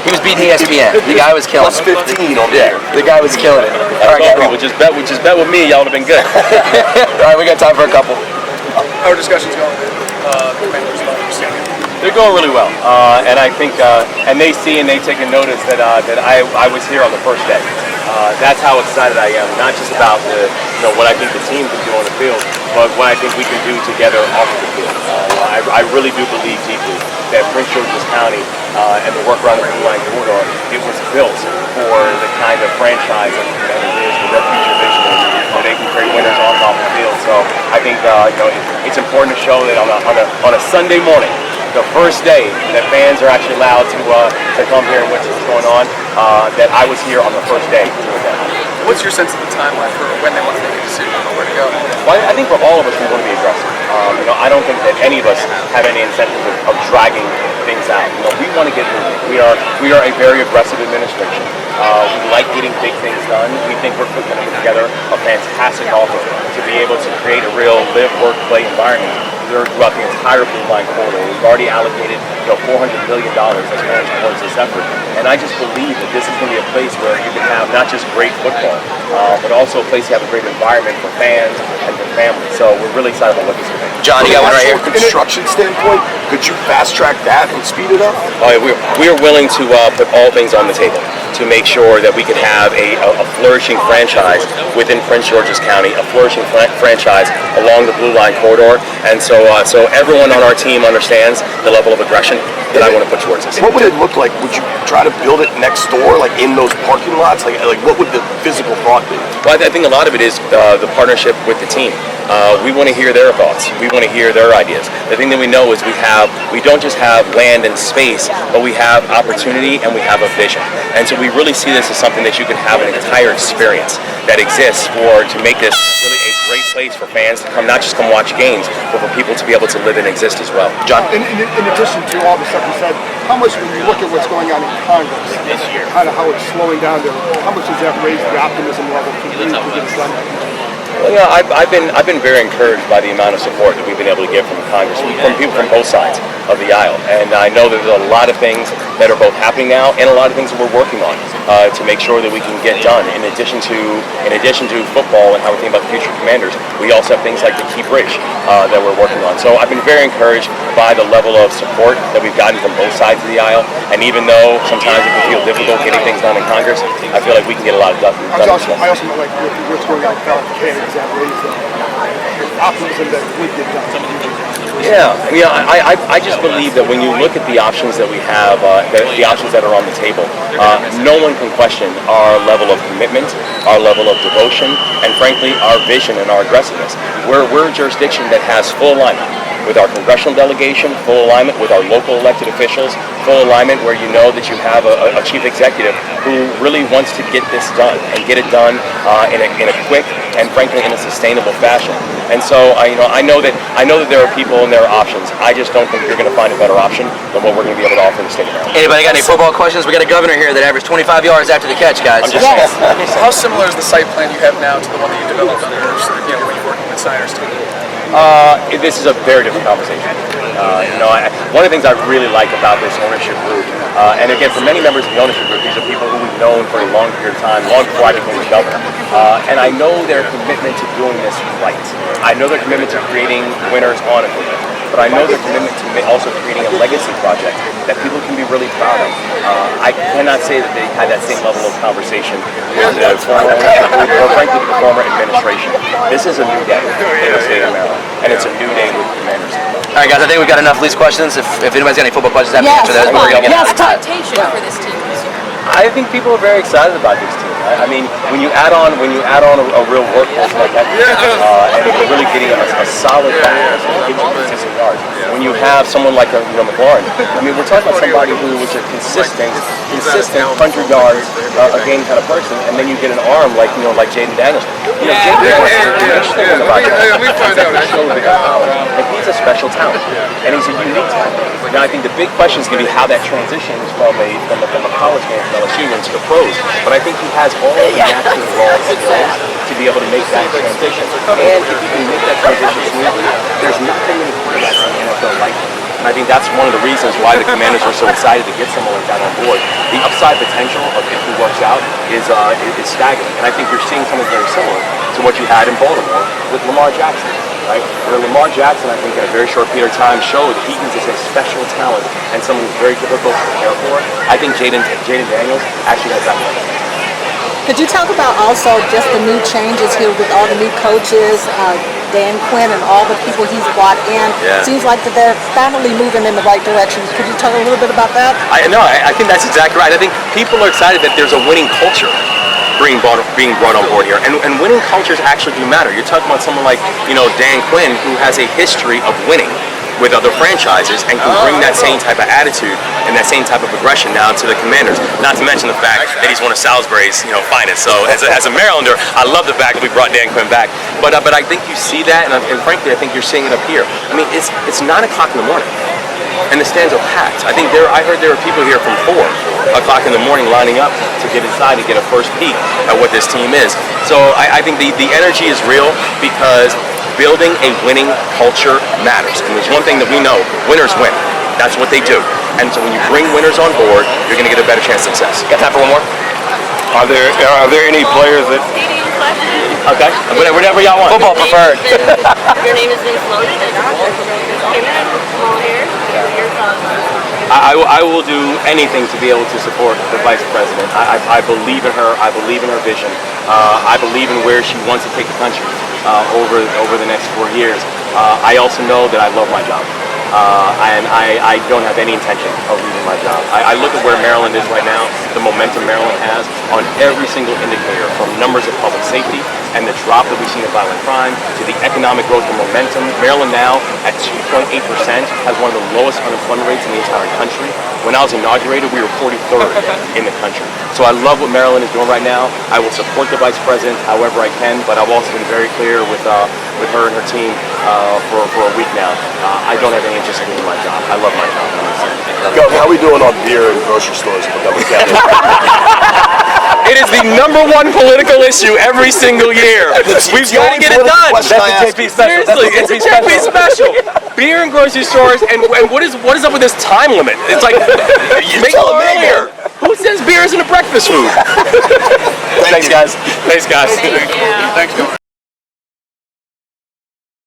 He was beating ESPN. The guy was killing Plus it. 15 on the The guy was killing it. All right, Would just bet with me, y'all would have been good. All right, we got time for a couple. How are discussions going with the Commanders about the stadium? They're going really well, and I think, and they see and they've taken notice that I was here on the first day. That's how excited I am, not just about what I think the team can do on the field, but what I think we can do together off of the field. I really do believe deeply that Prince George's County and the work around the Blue Line Corridor, it was built for the kind of franchise that the Commanders is, with their future vision, where they can create winners on and off the field. So I think it's important to show that on a Sunday morning, the first day that fans are actually allowed to come here and witness what's going on, that I was here on the first day doing that. What's your sense of the timeline for when they want to make a decision on where to go? Well, I think for all of us, we want to be aggressive. I don't think that any of us have any incentive of dragging things out. We want to get moving. We are a very aggressive administration. We like getting big things done. We think we're putting together a fantastic offer to be able to create a real live, work, play environment throughout the entire Blue Line Corridor. We've already allocated $400 million as fans towards this effort. And I just believe that this is going to be a place where you can have not just great football, but also a place to have a great environment for fans and for families. So we're really excited about what this is going to be. John, you got one right here. From a construction standpoint, could you fast track that and speed it up? Oh, yeah, we are willing to put all things on the table to make sure that we can have a flourishing franchise within Prince George's County, a flourishing franchise along the Blue Line Corridor. And so everyone on our team understands the level of aggression that I want to put towards this. What would it look like? Would you try to build it next door, like in those parking lots? Like what would the physical thought be? Well, I think a lot of it is the partnership with the team. We want to hear their thoughts. We want to hear their ideas. The thing that we know is we don't just have land and space, but we have opportunity and we have a vision. And so we really see this as something that you can have an entire experience that exists to make this really a great place for fans to come, not just come watch games, but for people to be able to live and exist as well. John? In addition to all the stuff you said, how much, when you look at what's going on in Congress, kind of how it's slowing down there, how much does that raise the optimism level to get it done? Well, I've been very encouraged by the amount of support that we've been able to get from Congress, from people from both sides of the aisle. And I know that there's a lot of things that are both happening now and a lot of things that we're working on to make sure that we can get done. In addition to football and how we're thinking about the future of Commanders, we also have things like the Key Bridge that we're working on. So I've been very encouraged by the level of support that we've gotten from both sides of the aisle. And even though sometimes it can feel difficult getting things done in Congress, I feel like we can get a lot of done. I also know, like, what's going on with Falcon, does that raise the optimism that it would get done? Yeah, I just believe that when you look at the options that we have, the options that are on the table, no one can question our level of commitment, our level of devotion, and frankly, our vision and our aggressiveness. We're a jurisdiction that has full alignment with our congressional delegation, full alignment with our local elected officials, full alignment where you know that you have a chief executive who really wants to get this done and get it done in a quick and frankly in a sustainable fashion. And so I know that there are people and there are options. I just don't think you're going to find a better option than what we're going to be able to offer in the state of Maryland. Anybody got any football questions? We got a governor here that averaged 25 yards after the catch, guys. I'm just saying. How similar is the site plan you have now to the one that you developed under when you were working with Snyder's team? This is a very different conversation. One of the things I really like about this ownership group, and again, for many members of the ownership group, these are people who we've known for a long period of time, long before I became the governor. And I know their commitment to doing this right. I know their commitment to creating winners on it. But I know their commitment to also creating a legacy project that people can be really proud of. I cannot say that they had that same level of conversation with the former ownership group or frankly the former administration. This is a new day in the state of Maryland, and it's a new day with Commanders. All right, guys, I think we've got enough of these questions. If anybody's got any football questions, happy to answer those. Expectation for this team this year. I think people are very excited about this team. I mean, when you add on a real workhorse like that, and you're really getting a solid balance and getting consistent yards. When you have someone like McLaurin, I mean, we're talking about somebody who was a consistent 100 yards a game kind of person, and then you get an arm like Jaden Daniels. Jaden Daniels, and he's a special talent, and he's a unique talent. Now, I think the big question is going to be how that transitions from a college game from LSU into the pros. But I think he has all the natural skills to be able to make that transition. And if you can make that transition smoothly, there's nothing in the NFL lifer. And I think that's one of the reasons why the Commanders are so excited to get someone like that on board. The upside potential of if he works out is staggering. And I think you're seeing something very similar to what you had in Baltimore with Lamar Jackson, right? Where Lamar Jackson, I think, in a very short period of time showed that he is a special talent and someone who's very difficult to prepare for. I think Jaden Daniels actually has that one. Could you talk about also just the new changes here with all the new coaches, Dan Quinn and all the people he's brought in? Yeah. Seems like that they're finally moving in the right direction. Could you talk a little bit about that? I think that's exactly right. I think people are excited that there's a winning culture being brought on board here, and winning cultures actually do matter. You're talking about someone like Dan Quinn, who has a history of winning with other franchises and can bring that same type of attitude and that same type of aggression now to the Commanders. Not to mention the fact that he's one of Salisbury's finest. So as a Marylander, I love the fact that we brought Dan Quinn back. But I think you see that, and frankly, I think you're seeing it up here. I mean, it's 9 o'clock in the morning, and the stands are packed. I heard there were people here from 4 o'clock in the morning lining up to get inside and get a first peek at what this team is. So I think the energy is real because building a winning culture matters. And there's one thing that we know, winners win. That's what they do. And so when you bring winners on board, you're going to get a better chance of success. Got time for one more? Are there any players that... Okay, whatever y'all want. Football preferred. Your name has been floated as small hair. Your thoughts? I will do anything to be able to support the vice president. I believe in her. I believe in her vision. I believe in where she wants to take the country over the next 4 years. I also know that I love my job. And I don't have any intention of leaving my job. I look at where Maryland is right now, the momentum Maryland has on every single indicator, from numbers of public safety and the drop that we've seen in violent crime to the economic growth and momentum. Maryland now at 2.8% has one of the lowest unemployment rates in the entire country. When I was inaugurated, we were 43rd in the country. So I love what Maryland is doing right now. I will support the vice president however I can, but I've also been very clear with her and her team for a week now. I don't have any interest in leaving my job. I love my job. Go, how are we doing on beer in grocery stores? It is the #1 political issue every single year. We've got to get it done. That's a JP special. Seriously, it's a JP special. Beer in grocery stores, and what is up with this time limit? It's like, make it earlier. Who says beer isn't a breakfast food? Thanks, guys. Thanks, guys. Thank you. Thank you.